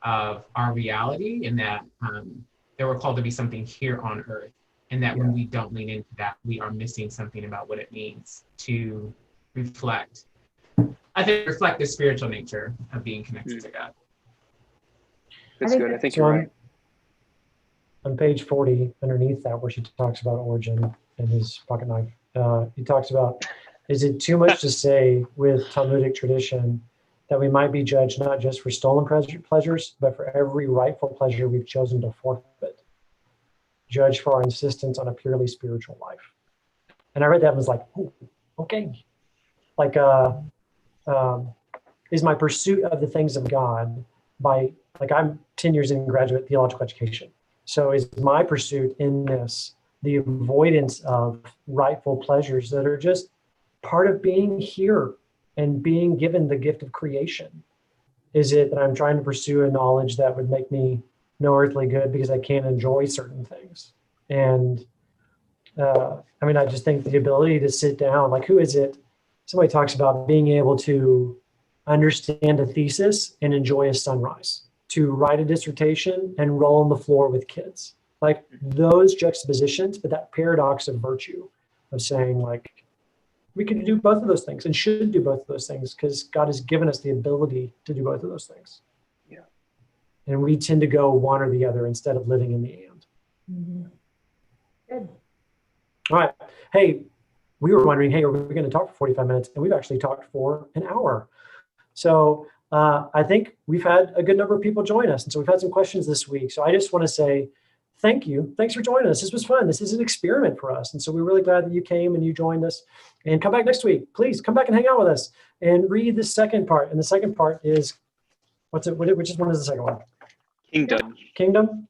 of our reality, and that we're called to be something here on Earth. And that when we don't lean into that, we are missing something about what it means to reflect the spiritual nature of being connected to God. That's good. I think you're right. On page 40, underneath that, where she talks about Origen and his pocket knife, he talks about, is it too much to say with Talmudic tradition that we might be judged not just for stolen pleasures, but for every rightful pleasure we've chosen to forfeit? Judged for our insistence on a purely spiritual life. And I read that and was like, oh, okay. Like, is my pursuit of the things of God I'm 10 years in graduate theological education. So is my pursuit in this the avoidance of rightful pleasures that are just part of being here and being given the gift of creation? Is it that I'm trying to pursue a knowledge that would make me no earthly good because I can't enjoy certain things? And I just think the ability to sit down, like, who is it? Somebody talks about being able to understand a thesis and enjoy a sunrise, to write a dissertation and roll on the floor with kids. Like those juxtapositions, but that paradox of virtue of saying, like, we can do both of those things and should do both of those things because God has given us the ability to do both of those things. Yeah. And we tend to go one or the other instead of living in the and. Mm-hmm. Good. All right. Hey, we were wondering, hey, are we going to talk for 45 minutes? And we've actually talked for an hour. So I think we've had a good number of people join us. And so we've had some questions this week. So I just want to say thank you. Thanks for joining us. This was fun. This is an experiment for us. And so we're really glad that you came and you joined us. And come back next week. Please come back and hang out with us and read the second part. And the second part is, which one is the second one? Kingdom.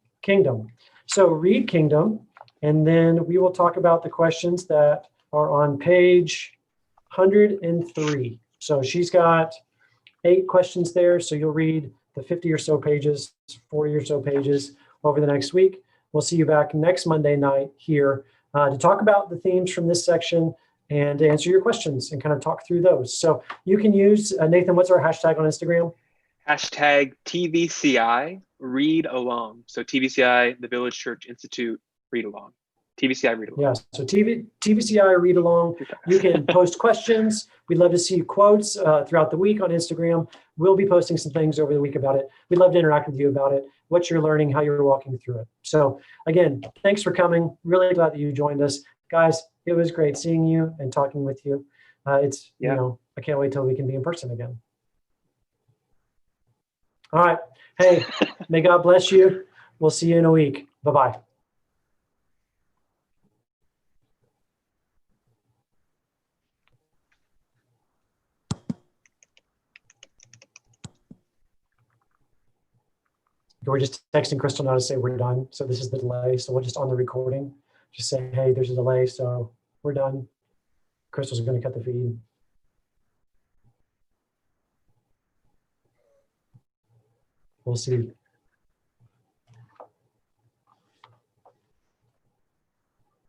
So read Kingdom. And then we will talk about the questions that are on page 103. So she's got 8 questions there. So you'll read the 50 or so pages, 40 or so pages over the next week. We'll see you back next Monday night here to talk about the themes from this section and to answer your questions and kind of talk through those. So you can use, Nathan, what's our hashtag on Instagram? Hashtag TVCI read along. So TVCI, the Village Church Institute, read along. TVCI read along. Yeah, so TVCI read along. You can post questions. We'd love to see quotes throughout the week on Instagram. We'll be posting some things over the week about it. We'd love to interact with you about it, what you're learning, how you're walking through it. So again, thanks for coming. Really glad that you joined us. Guys, it was great seeing you and talking with you. I can't wait till we can be in person again. All right. Hey, may God bless you. We'll see you in a week. Bye-bye. We're just texting Crystal now to say we're done. So this is the delay. So we'll just on the recording, just say, hey, there's a delay. So we're done. Crystal's going to cut the feed. We'll see.